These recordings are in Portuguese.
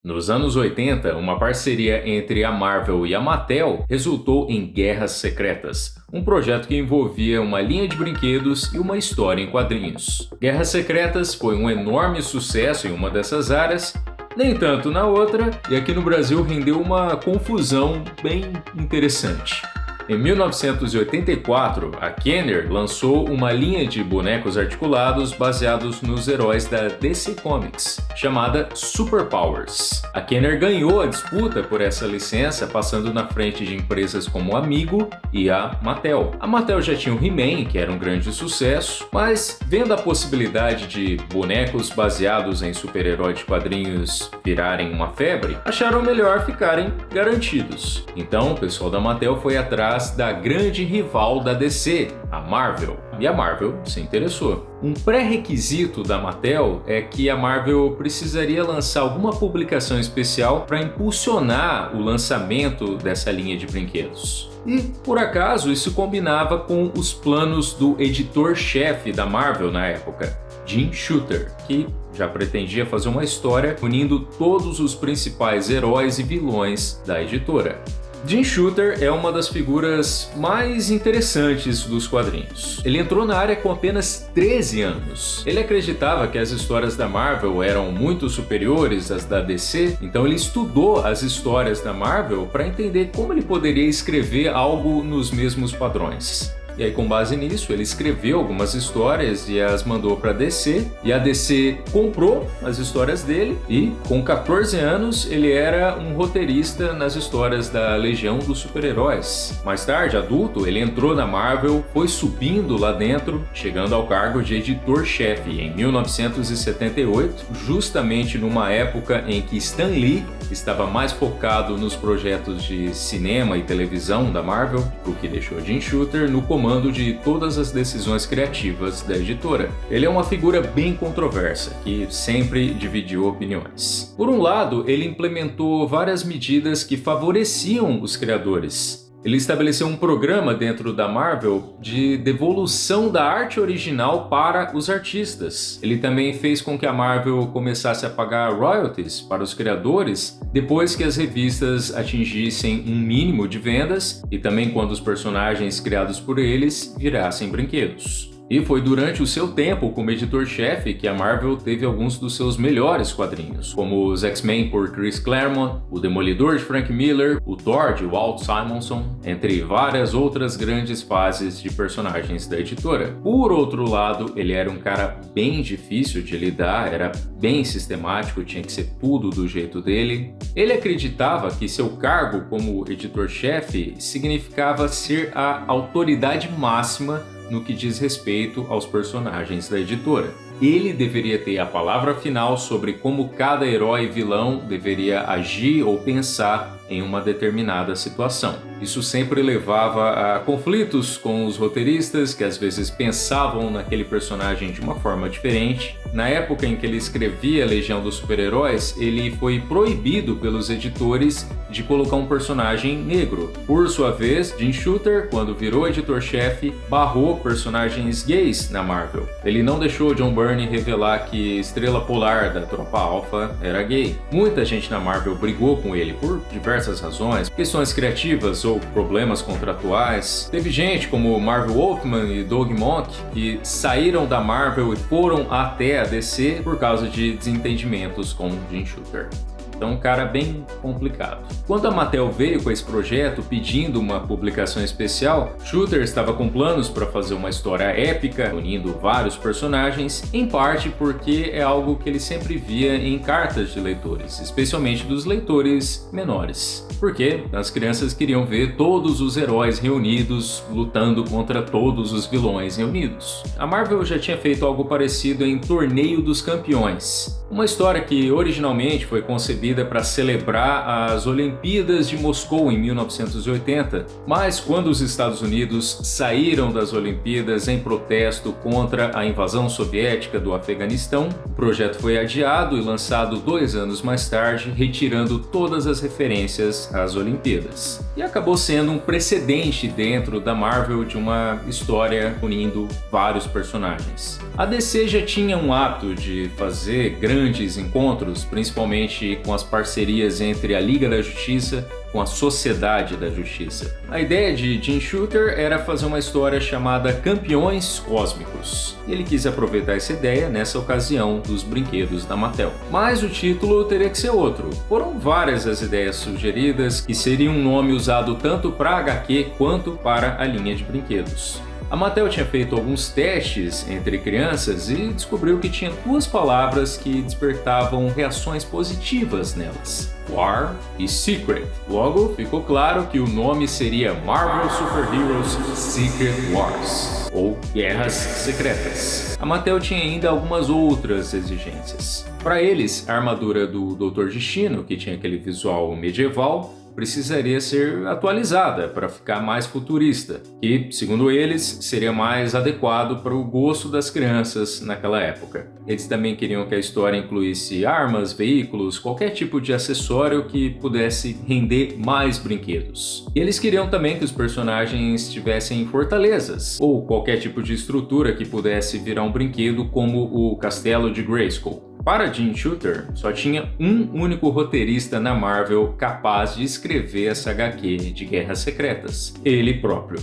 Nos anos 80, uma parceria entre a Marvel e a Mattel resultou em Guerras Secretas, um projeto que envolvia uma linha de brinquedos e uma história em quadrinhos. Guerras Secretas foi um enorme sucesso em uma dessas áreas, nem tanto na outra, e aqui no Brasil rendeu uma confusão bem interessante. Em 1984, a Kenner lançou uma linha de bonecos articulados baseados nos heróis da DC Comics, chamada Super Powers. A Kenner ganhou a disputa por essa licença, passando na frente de empresas como a Amigo e a Mattel. A Mattel já tinha o He-Man, que era um grande sucesso, mas vendo a possibilidade de bonecos baseados em super-heróis de quadrinhos virarem uma febre, acharam melhor ficarem garantidos. Então o pessoal da Mattel foi atrás da grande rival da DC, a Marvel. E a Marvel se interessou. Um pré-requisito da Mattel é que a Marvel precisaria lançar alguma publicação especial para impulsionar o lançamento dessa linha de brinquedos. E, por acaso, isso combinava com os planos do editor-chefe da Marvel na época, Jim Shooter, que já pretendia fazer uma história unindo todos os principais heróis e vilões da editora. Jim Shooter é uma das figuras mais interessantes dos quadrinhos. Ele entrou na área com apenas 13 anos. Ele acreditava que as histórias da Marvel eram muito superiores às da DC, então ele estudou as histórias da Marvel para entender como ele poderia escrever algo nos mesmos padrões. E aí, com base nisso, ele escreveu algumas histórias e as mandou para a DC. E a DC comprou as histórias dele e, com 14 anos, ele era um roteirista nas histórias da Legião dos Super-Heróis. Mais tarde, adulto, ele entrou na Marvel, foi subindo lá dentro, chegando ao cargo de editor-chefe em 1978, justamente numa época em que Stan Lee estava mais focado nos projetos de cinema e televisão da Marvel, o que deixou Jim Shooter no comando de todas as decisões criativas da editora. Ele é uma figura bem controversa, que sempre dividiu opiniões. Por um lado, ele implementou várias medidas que favoreciam os criadores. Ele estabeleceu um programa dentro da Marvel de devolução da arte original para os artistas. Ele também fez com que a Marvel começasse a pagar royalties para os criadores depois que as revistas atingissem um mínimo de vendas e também quando os personagens criados por eles virassem brinquedos. E foi durante o seu tempo como editor-chefe que a Marvel teve alguns dos seus melhores quadrinhos, como os X-Men por Chris Claremont, o Demolidor de Frank Miller, o Thor de Walt Simonson, entre várias outras grandes fases de personagens da editora. Por outro lado, ele era um cara bem difícil de lidar, era bem sistemático, tinha que ser tudo do jeito dele. Ele acreditava que seu cargo como editor-chefe significava ser a autoridade máxima no que diz respeito aos personagens da editora. Ele deveria ter a palavra final sobre como cada herói e vilão deveria agir ou pensar em uma determinada situação. Isso sempre levava a conflitos com os roteiristas, que às vezes pensavam naquele personagem de uma forma diferente. Na época em que ele escrevia Legião dos Super-Heróis, ele foi proibido pelos editores de colocar um personagem negro. Por sua vez, Jim Shooter, quando virou editor-chefe, barrou personagens gays na Marvel. Ele não deixou John Byrne revelar que Estrela Polar da Tropa Alpha era gay. Muita gente na Marvel brigou com ele por diversas razões, questões criativas ou problemas contratuais. Teve gente como Marv Wolfman e Doug Mock que saíram da Marvel e foram até a DC por causa de desentendimentos com Jim Shooter. Então, um cara bem complicado. Quando a Mattel veio com esse projeto pedindo uma publicação especial, Shooter estava com planos para fazer uma história épica, unindo vários personagens, em parte porque é algo que ele sempre via em cartas de leitores, especialmente dos leitores menores. Porque as crianças queriam ver todos os heróis reunidos lutando contra todos os vilões reunidos. A Marvel já tinha feito algo parecido em Torneio dos Campeões, uma história que originalmente foi concebida para celebrar as Olimpíadas de Moscou em 1980, mas quando os Estados Unidos saíram das Olimpíadas em protesto contra a invasão soviética do Afeganistão, o projeto foi adiado e lançado 2 anos mais tarde, retirando todas as referências às Olimpíadas. E acabou sendo um precedente dentro da Marvel de uma história unindo vários personagens. A DC já tinha um hábito de fazer grandes encontros, principalmente com as algumas parcerias entre a Liga da Justiça com a Sociedade da Justiça. A ideia de Jim Shooter era fazer uma história chamada Campeões Cósmicos. Ele quis aproveitar essa ideia nessa ocasião dos brinquedos da Mattel. Mas o título teria que ser outro. Foram várias as ideias sugeridas, que seria um nome usado tanto para HQ quanto para a linha de brinquedos. A Mattel tinha feito alguns testes entre crianças e descobriu que tinha duas palavras que despertavam reações positivas nelas: War e Secret. Logo, ficou claro que o nome seria Marvel Super Heroes Secret Wars, ou Guerras Secretas. A Mattel tinha ainda algumas outras exigências. Para eles, a armadura do Dr. Destino, que tinha aquele visual medieval, precisaria ser atualizada para ficar mais futurista, que, segundo eles, seria mais adequado para o gosto das crianças naquela época. Eles também queriam que a história incluísse armas, veículos, qualquer tipo de acessório que pudesse render mais brinquedos. E eles queriam também que os personagens tivessem fortalezas, ou qualquer tipo de estrutura que pudesse virar um brinquedo, como o Castelo de Grayskull. Para Jim Shooter, só tinha um único roteirista na Marvel capaz de escrever essa HQ de Guerras Secretas: ele próprio.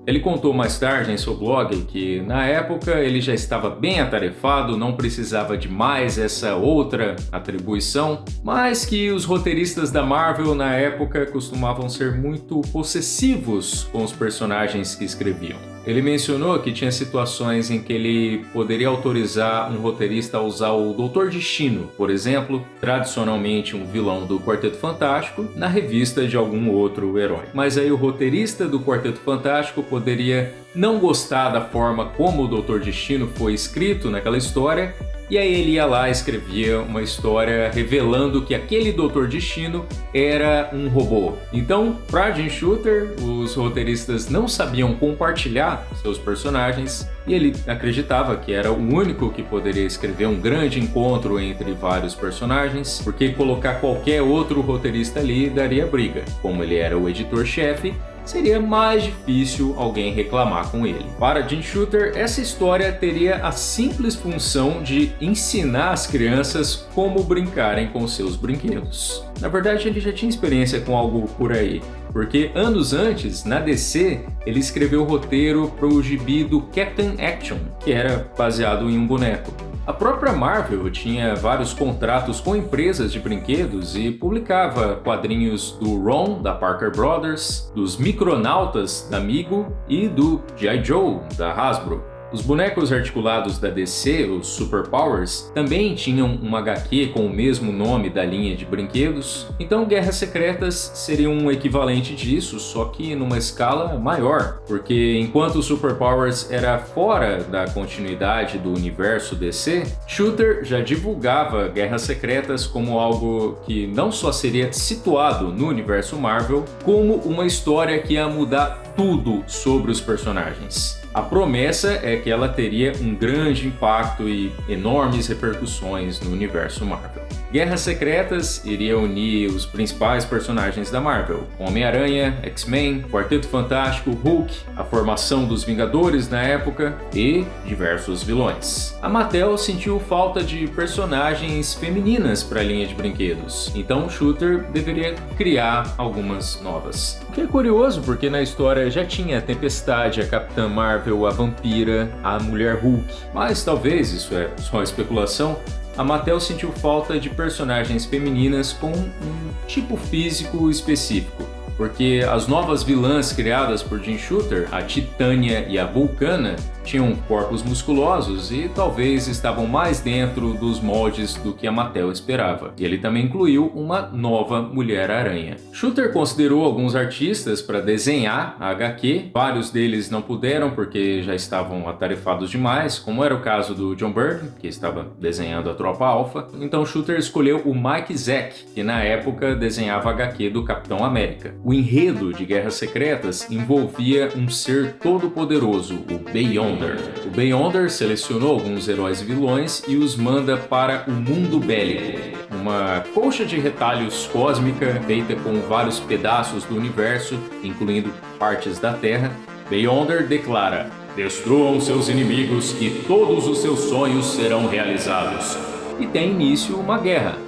Ele contou mais tarde em seu blog que, na época, ele já estava bem atarefado, não precisava de mais essa outra atribuição, mas que os roteiristas da Marvel na época costumavam ser muito possessivos com os personagens que escreviam. Ele mencionou que tinha situações em que ele poderia autorizar um roteirista a usar o Dr. Destino, por exemplo, tradicionalmente um vilão do Quarteto Fantástico, na revista de algum outro herói. Mas aí o roteirista do Quarteto Fantástico poderia não gostar da forma como o Dr. Destino foi escrito naquela história, e aí ele ia lá e escrevia uma história revelando que aquele Dr. Destino era um robô. Então, para Jim Shooter, os roteiristas não sabiam compartilhar seus personagens e ele acreditava que era o único que poderia escrever um grande encontro entre vários personagens, porque colocar qualquer outro roteirista ali daria briga. Como ele era o editor-chefe, seria mais difícil alguém reclamar com ele. Para Jim Shooter, essa história teria a simples função de ensinar as crianças como brincarem com seus brinquedos. Na verdade, ele já tinha experiência com algo por aí, porque anos antes, na DC, ele escreveu o roteiro para o gibi do Captain Action, que era baseado em um boneco. A própria Marvel tinha vários contratos com empresas de brinquedos e publicava quadrinhos do Ron, da Parker Brothers, dos Micronautas, da Mego, e do G.I. Joe, da Hasbro. Os bonecos articulados da DC, os Superpowers, também tinham uma HQ com o mesmo nome da linha de brinquedos, então Guerras Secretas seria um equivalente disso, só que numa escala maior, porque enquanto os Superpowers era fora da continuidade do universo DC, Shooter já divulgava Guerras Secretas como algo que não só seria situado no universo Marvel, como uma história que ia mudar tudo sobre os personagens. A promessa é que ela teria um grande impacto e enormes repercussões no universo Marvel. Guerras Secretas iria unir os principais personagens da Marvel: Homem-Aranha, X-Men, Quarteto Fantástico, Hulk, a formação dos Vingadores na época e diversos vilões. A Mattel sentiu falta de personagens femininas para a linha de brinquedos, então Shooter deveria criar algumas novas. O que é curioso, porque na história já tinha a Tempestade, a Capitã Marvel, a Vampira, a Mulher Hulk, mas talvez, isso é só especulação, a Mattel sentiu falta de personagens femininas com um tipo físico específico, porque as novas vilãs criadas por Jim Shooter, a Titânia e a Vulcana, tinham corpos musculosos e talvez estavam mais dentro dos moldes do que a Mattel esperava. E ele também incluiu uma nova Mulher-Aranha. Shooter considerou alguns artistas para desenhar a HQ, vários deles não puderam porque já estavam atarefados demais, como era o caso do John Byrne, que estava desenhando a Tropa Alpha. Então Shooter escolheu o Mike Zeck, que na época desenhava a HQ do Capitão América. O enredo de Guerras Secretas envolvia um ser todo-poderoso, o Beyonder. O Beyonder selecionou alguns heróis e vilões e os manda para o mundo bélico, uma colcha de retalhos cósmica feita com vários pedaços do universo, incluindo partes da Terra. Beyonder declara: destruam seus inimigos e todos os seus sonhos serão realizados. E tem início uma guerra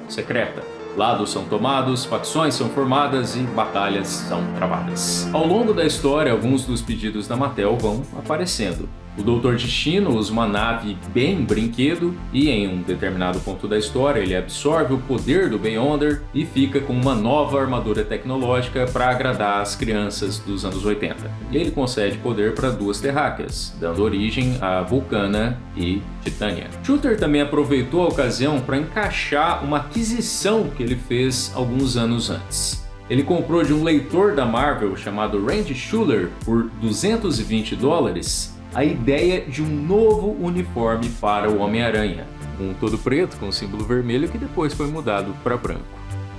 secreta. Lados são tomados, facções são formadas e batalhas são travadas. Ao longo da história, alguns dos pedidos da Mattel vão aparecendo. O Doutor Destino usa uma nave bem brinquedo e em um determinado ponto da história ele absorve o poder do Beyonder e fica com uma nova armadura tecnológica para agradar as crianças dos anos 80. E ele concede poder para duas terráqueas, dando origem a Vulcana e Titânia. Shooter também aproveitou a ocasião para encaixar uma aquisição que ele fez alguns anos antes. Ele comprou de um leitor da Marvel chamado Randy Schuller por $220 a ideia de um novo uniforme para o Homem-Aranha, um todo preto com símbolo vermelho que depois foi mudado para branco.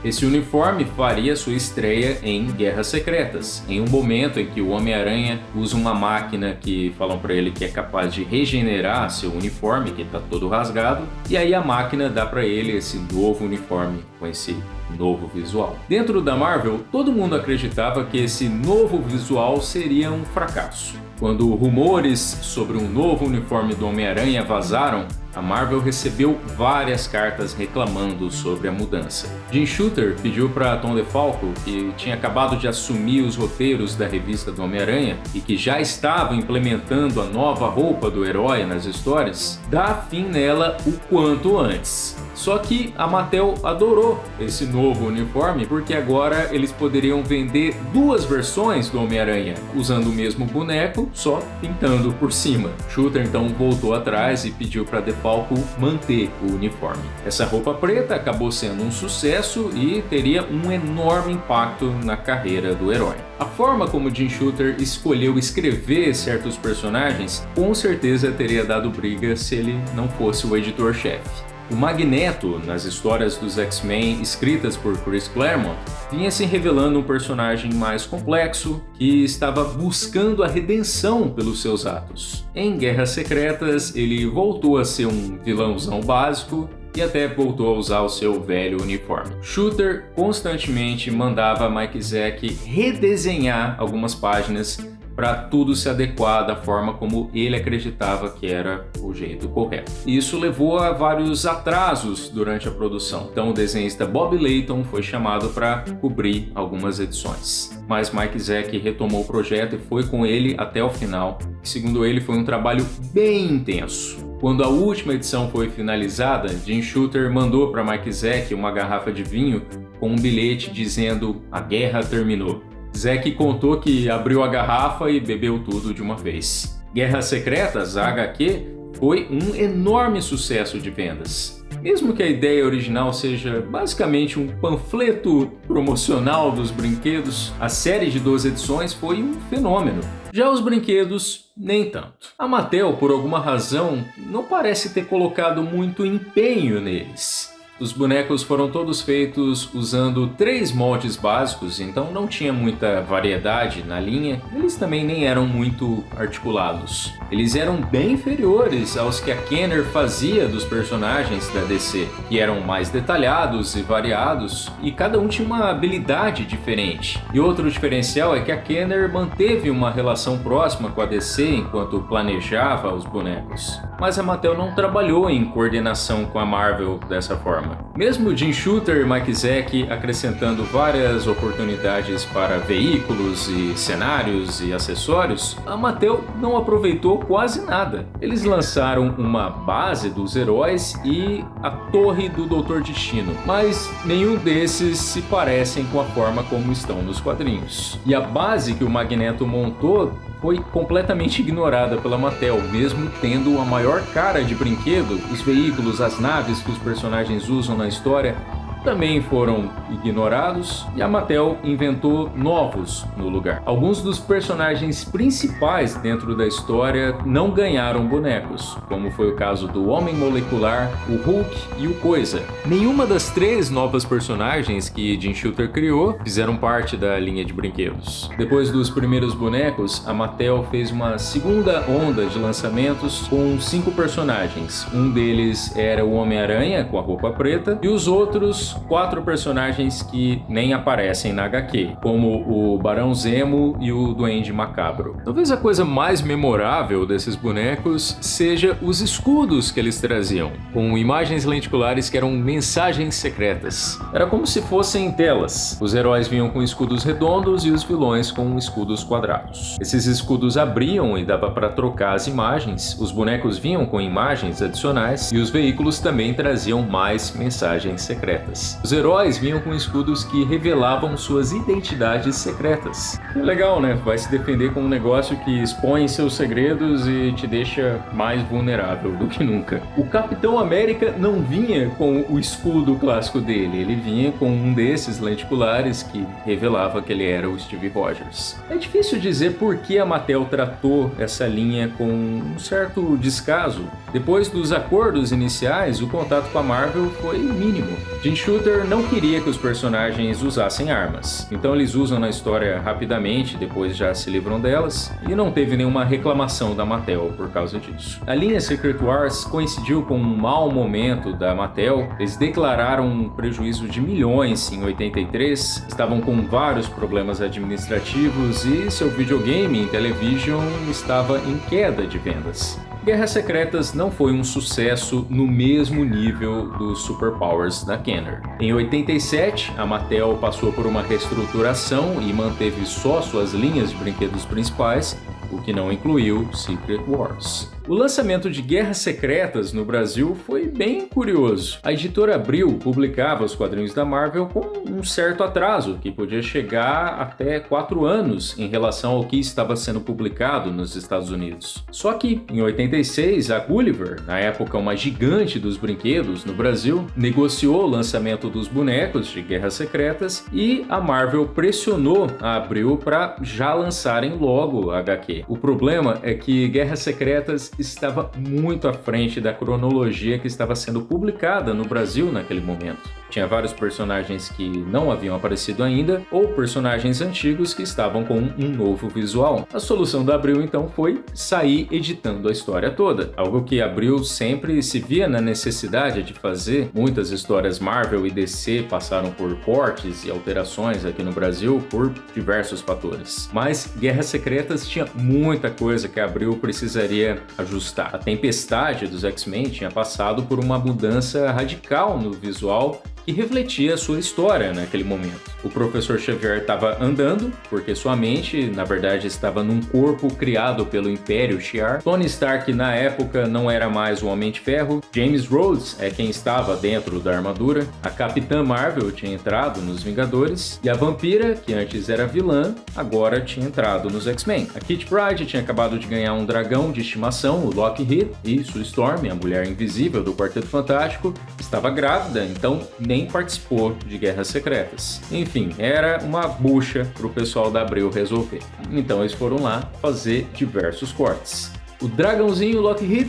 Esse uniforme faria sua estreia em Guerras Secretas, em um momento em que o Homem-Aranha usa uma máquina que falam para ele que é capaz de regenerar seu uniforme, que está todo rasgado, e aí a máquina dá para ele esse novo uniforme com esse novo visual. Dentro da Marvel, todo mundo acreditava que esse novo visual seria um fracasso. Quando rumores sobre um novo uniforme do Homem-Aranha vazaram, a Marvel recebeu várias cartas reclamando sobre a mudança. Jim Shooter pediu para Tom DeFalco, que tinha acabado de assumir os roteiros da revista do Homem-Aranha e que já estava implementando a nova roupa do herói nas histórias, dar fim nela o quanto antes. Só que a Mattel adorou esse novo uniforme porque agora eles poderiam vender duas versões do Homem-Aranha, usando o mesmo boneco, só pintando por cima. Shooter então voltou atrás e pediu para DeFalco manter o uniforme. Essa roupa preta acabou sendo um sucesso e teria um enorme impacto na carreira do herói. A forma como Jim Shooter escolheu escrever certos personagens com certeza teria dado briga se ele não fosse o editor-chefe. O Magneto, nas histórias dos X-Men escritas por Chris Claremont, vinha se revelando um personagem mais complexo que estava buscando a redenção pelos seus atos. Em Guerras Secretas, ele voltou a ser um vilãozão básico e até voltou a usar o seu velho uniforme. Shooter constantemente mandava Mike Zeck redesenhar algumas páginas para tudo se adequar da forma como ele acreditava que era o jeito correto. Isso levou a vários atrasos durante a produção, então o desenhista Bob Layton foi chamado para cobrir algumas edições. Mas Mike Zeck retomou o projeto e foi com ele até o final, que segundo ele foi um trabalho bem intenso. Quando a última edição foi finalizada, Jim Shooter mandou para Mike Zeck uma garrafa de vinho com um bilhete dizendo "A guerra terminou". Zeck contou que abriu a garrafa e bebeu tudo de uma vez. Guerras Secretas, a HQ, foi um enorme sucesso de vendas. Mesmo que a ideia original seja basicamente um panfleto promocional dos brinquedos, a série de 12 edições foi um fenômeno. Já os brinquedos, nem tanto. A Mattel, por alguma razão, não parece ter colocado muito empenho neles. Os bonecos foram todos feitos usando 3 moldes básicos, então não tinha muita variedade na linha. Eles também nem eram muito articulados. Eles eram bem inferiores aos que a Kenner fazia dos personagens da DC, que eram mais detalhados e variados, e cada um tinha uma habilidade diferente. E outro diferencial é que a Kenner manteve uma relação próxima com a DC enquanto planejava os bonecos. Mas a Mattel não trabalhou em coordenação com a Marvel dessa forma. Mesmo Jim Shooter e Mike Zeck acrescentando várias oportunidades para veículos e cenários e acessórios, a Mattel não aproveitou quase nada. Eles lançaram uma base dos heróis e a torre do Doutor Destino, mas nenhum desses se parecem com a forma como estão nos quadrinhos. E a base que o Magneto montou foi completamente ignorada pela Mattel, mesmo tendo a maior cara de brinquedo. Os veículos, as naves que os personagens usam na história também foram ignorados e a Mattel inventou novos no lugar. Alguns dos personagens principais dentro da história não ganharam bonecos, como foi o caso do Homem Molecular, o Hulk e o Coisa. Nenhuma das 3 novas personagens que Jim Shooter criou fizeram parte da linha de brinquedos. Depois dos primeiros bonecos, a Mattel fez uma segunda onda de lançamentos com 5 personagens. Um deles era o Homem-Aranha com a roupa preta e os outros menos 4 personagens que nem aparecem na HQ, como o Barão Zemo e o Duende Macabro. Talvez a coisa mais memorável desses bonecos seja os escudos que eles traziam, com imagens lenticulares que eram mensagens secretas. Era como se fossem telas. Os heróis vinham com escudos redondos e os vilões com escudos quadrados. Esses escudos abriam e dava para trocar as imagens, os bonecos vinham com imagens adicionais e os veículos também traziam mais mensagens secretas. Os heróis vinham com escudos que revelavam suas identidades secretas. É legal, né? Vai se defender com um negócio que expõe seus segredos e te deixa mais vulnerável do que nunca. O Capitão América não vinha com o escudo clássico dele, ele vinha com um desses lenticulares que revelava que ele era o Steve Rogers. É difícil dizer por que a Mattel tratou essa linha com um certo descaso. Depois dos acordos iniciais, o contato com a Marvel foi mínimo. Jim Shooter não queria que os personagens usassem armas, então eles usam na história rapidamente, depois já se livram delas, e não teve nenhuma reclamação da Mattel por causa disso. A linha Secret Wars coincidiu com um mau momento da Mattel, eles declararam um prejuízo de milhões em 83, estavam com vários problemas administrativos e seu videogame Intellivision estava em queda de vendas. Guerras Secretas não foi um sucesso no mesmo nível dos Superpowers da Kenner. Em 87, a Mattel passou por uma reestruturação e manteve só suas linhas de brinquedos principais, o que não incluiu Secret Wars. O lançamento de Guerras Secretas no Brasil foi bem curioso. A editora Abril publicava os quadrinhos da Marvel com um certo atraso, que podia chegar até 4 anos em relação ao que estava sendo publicado nos Estados Unidos. Só que, em 86, a Gulliver, na época uma gigante dos brinquedos no Brasil, negociou o lançamento dos bonecos de Guerras Secretas e a Marvel pressionou a Abril para já lançarem logo a HQ. O problema é que Guerras Secretas estava muito à frente da cronologia que estava sendo publicada no Brasil naquele momento. Tinha vários personagens que não haviam aparecido ainda, ou personagens antigos que estavam com um novo visual. A solução da Abril então foi sair editando a história toda, algo que a Abril sempre se via na necessidade de fazer. Muitas histórias Marvel e DC passaram por cortes e alterações aqui no Brasil por diversos fatores. Mas Guerras Secretas tinha muita coisa que a Abril precisaria ajustar. A Tempestade dos X-Men tinha passado por uma mudança radical no visual que refletia a sua história naquele momento. O Professor Xavier estava andando, porque sua mente, na verdade, estava num corpo criado pelo Império Shi'ar. Tony Stark, na época, não era mais o Homem de Ferro. James Rhodes é quem estava dentro da armadura. A Capitã Marvel tinha entrado nos Vingadores. E a Vampira, que antes era vilã, agora tinha entrado nos X-Men. A Kitty Pryde tinha acabado de ganhar um dragão de estimação, o Lockheed, e Sue Storm, a Mulher Invisível do Quarteto Fantástico, estava grávida, então nem participou de Guerras Secretas. Enfim, era uma bucha para o pessoal da Abril resolver. Então eles foram lá fazer diversos cortes. O dragãozinho Lockheed,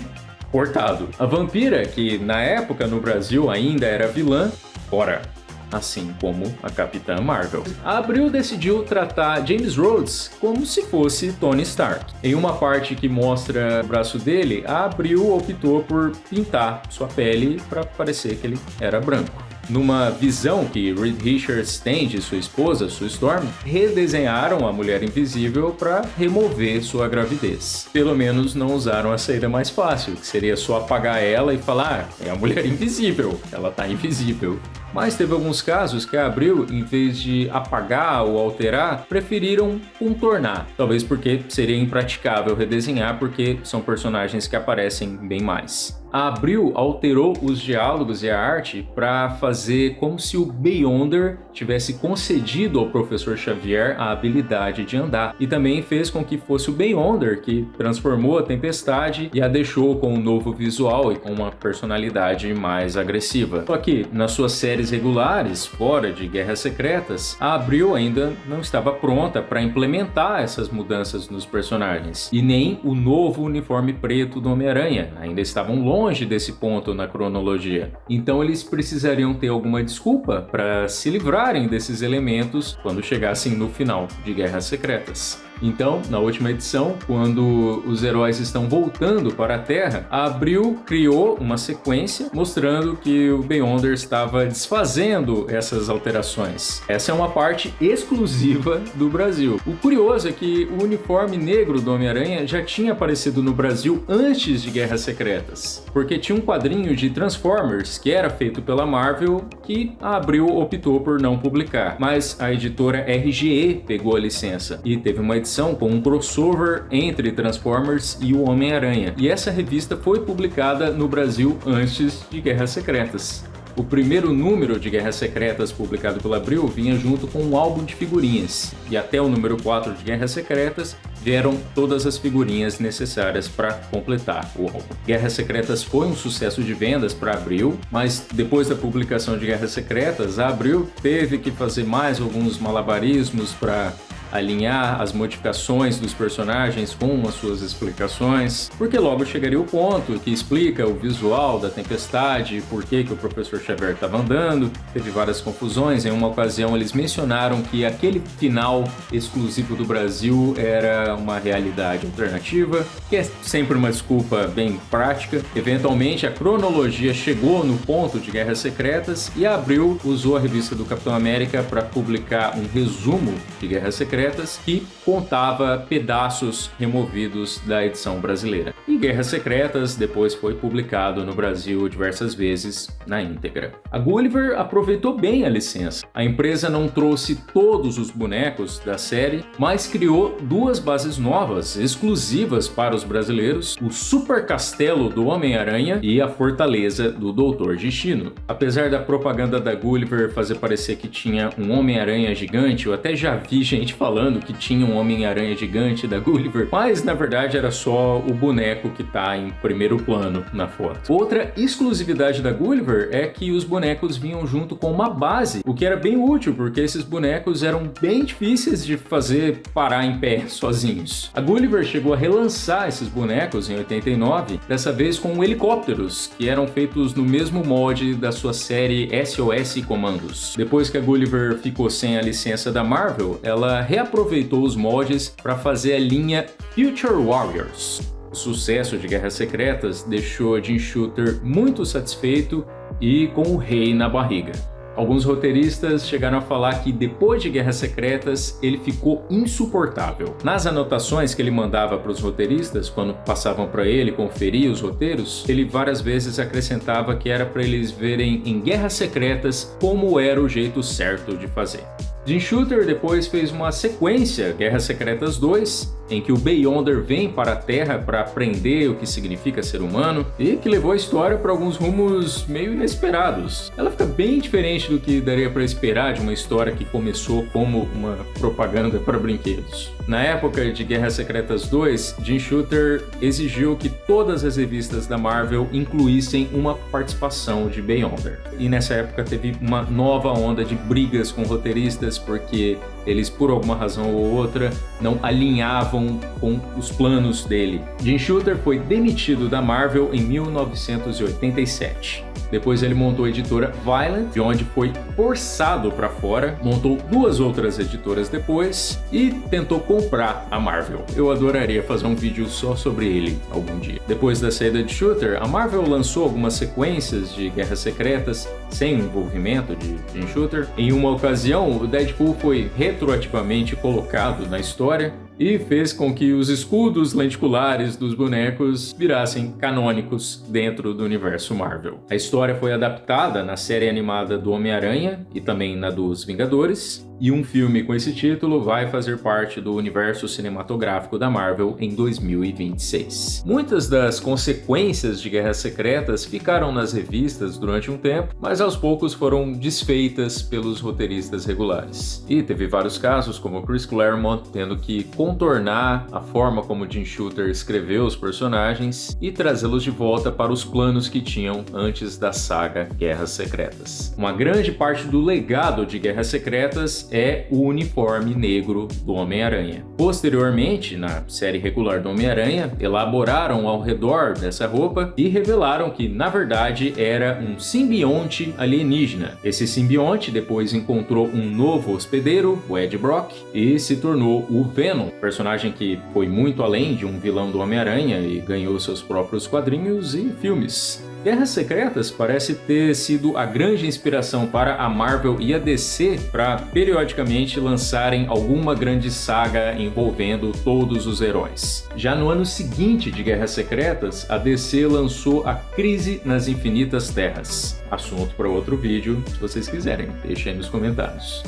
cortado. A Vampira, que na época no Brasil ainda era vilã, fora. Assim como a Capitã Marvel. A Abril decidiu tratar James Rhodes como se fosse Tony Stark. Em uma parte que mostra o braço dele, a Abril optou por pintar sua pele para parecer que ele era branco. Numa visão que Reed Richards tem de sua esposa, Sue Storm, redesenharam a Mulher Invisível para remover sua gravidez. Pelo menos não usaram a saída mais fácil, que seria só apagar ela e falar, é a Mulher Invisível, ela tá invisível. Mas teve alguns casos que a Abril, em vez de apagar ou alterar, preferiram contornar. Talvez porque seria impraticável redesenhar, porque são personagens que aparecem bem mais. A Abril alterou os diálogos e a arte para fazer como se o Beyonder tivesse concedido ao Professor Xavier a habilidade de andar. E também fez com que fosse o Beyonder que transformou a Tempestade e a deixou com um novo visual e com uma personalidade mais agressiva. Só que nas suas séries regulares, fora de Guerras Secretas, a Abril ainda não estava pronta para implementar essas mudanças nos personagens. E nem o novo uniforme preto do Homem-Aranha, ainda estavam longe desse ponto na cronologia. Então eles precisariam ter alguma desculpa para se livrarem desses elementos quando chegassem no final de Guerras Secretas. Então, na última edição, quando os heróis estão voltando para a Terra, a Abril criou uma sequência mostrando que o Beyonder estava desfazendo essas alterações. Essa é uma parte exclusiva do Brasil. O curioso é que o uniforme negro do Homem-Aranha já tinha aparecido no Brasil antes de Guerras Secretas, porque tinha um quadrinho de Transformers que era feito pela Marvel que a Abril optou por não publicar, mas a editora RGE pegou a licença e teve uma edição com um crossover entre Transformers e o Homem-Aranha, e essa revista foi publicada no Brasil antes de Guerras Secretas. O primeiro número de Guerras Secretas publicado pela Abril vinha junto com um álbum de figurinhas, e até o número 4 de Guerras Secretas vieram todas as figurinhas necessárias para completar o álbum. Guerras Secretas foi um sucesso de vendas para a Abril, mas depois da publicação de Guerras Secretas, a Abril teve que fazer mais alguns malabarismos para alinhar as modificações dos personagens com as suas explicações, porque logo chegaria o ponto que explica o visual da Tempestade, por que o Professor Xavier estava andando. Teve várias confusões. Em uma ocasião eles mencionaram que aquele final exclusivo do Brasil era uma realidade alternativa, que é sempre uma desculpa bem prática. Eventualmente a cronologia chegou no ponto de Guerras Secretas e a Abril usou a revista do Capitão América para publicar um resumo de Guerras Secretas que contava pedaços removidos da edição brasileira. E Guerras Secretas depois foi publicado no Brasil diversas vezes na íntegra. A Gulliver aproveitou bem a licença. A empresa não trouxe todos os bonecos da série, mas criou duas bases novas, exclusivas para os brasileiros: o Super Castelo do Homem-Aranha e a Fortaleza do Doutor Destino. Apesar da propaganda da Gulliver fazer parecer que tinha um Homem-Aranha gigante, eu até já vi gente falando que tinha um Homem-Aranha gigante da Gulliver, mas na verdade era só o boneco que está em primeiro plano na foto. Outra exclusividade da Gulliver é que os bonecos vinham junto com uma base, o que era bem útil, porque esses bonecos eram bem difíceis de fazer parar em pé sozinhos. A Gulliver chegou a relançar esses bonecos em 89, dessa vez com helicópteros, que eram feitos no mesmo molde da sua série SOS Comandos. Depois que a Gulliver ficou sem a licença da Marvel, ela reaproveitou os moldes para fazer a linha Future Warriors. O sucesso de Guerras Secretas deixou Jim Shooter muito satisfeito e com o rei na barriga. Alguns roteiristas chegaram a falar que depois de Guerras Secretas ele ficou insuportável. Nas anotações que ele mandava para os roteiristas, quando passavam para ele conferir os roteiros, ele várias vezes acrescentava que era para eles verem em Guerras Secretas como era o jeito certo de fazer. Jim Shooter depois fez uma sequência, Guerras Secretas 2, em que o Beyonder vem para a Terra para aprender o que significa ser humano e que levou a história para alguns rumos meio inesperados. Ela fica bem diferente do que daria para esperar de uma história que começou como uma propaganda para brinquedos. Na época de Guerras Secretas 2, Jim Shooter exigiu que todas as revistas da Marvel incluíssem uma participação de Beyonder. E nessa época teve uma nova onda de brigas com roteiristas porque eles, por alguma razão ou outra, não alinhavam com os planos dele. Jim Shooter foi demitido da Marvel em 1987. Depois ele montou a editora Violent, de onde foi forçado para fora, montou duas outras editoras depois e tentou comprar a Marvel. Eu adoraria fazer um vídeo só sobre ele algum dia. Depois da saída de Shooter, a Marvel lançou algumas sequências de Guerras Secretas sem o envolvimento de Jim Shooter. Em uma ocasião, o Deadpool foi retroativamente colocado na história e fez com que os escudos lenticulares dos bonecos virassem canônicos dentro do universo Marvel. A história foi adaptada na série animada do Homem-Aranha e também na dos Vingadores, e um filme com esse título vai fazer parte do universo cinematográfico da Marvel em 2026. Muitas das consequências de Guerras Secretas ficaram nas revistas durante um tempo, mas aos poucos foram desfeitas pelos roteiristas regulares. E teve vários casos, como Chris Claremont tendo que contornar a forma como Jim Shooter escreveu os personagens e trazê-los de volta para os planos que tinham antes da saga Guerras Secretas. Uma grande parte do legado de Guerras Secretas é o uniforme negro do Homem-Aranha. Posteriormente, na série regular do Homem-Aranha, elaboraram ao redor dessa roupa e revelaram que, na verdade, era um simbionte alienígena. Esse simbionte depois encontrou um novo hospedeiro, o Ed Brock, e se tornou o Venom, personagem que foi muito além de um vilão do Homem-Aranha e ganhou seus próprios quadrinhos e filmes. Guerras Secretas parece ter sido a grande inspiração para a Marvel e a DC para periodicamente lançarem alguma grande saga envolvendo todos os heróis. Já no ano seguinte de Guerras Secretas, a DC lançou a Crise nas Infinitas Terras. Assunto para outro vídeo, se vocês quiserem, deixem aí nos comentários.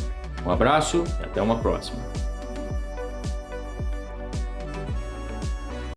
Um abraço e até uma próxima.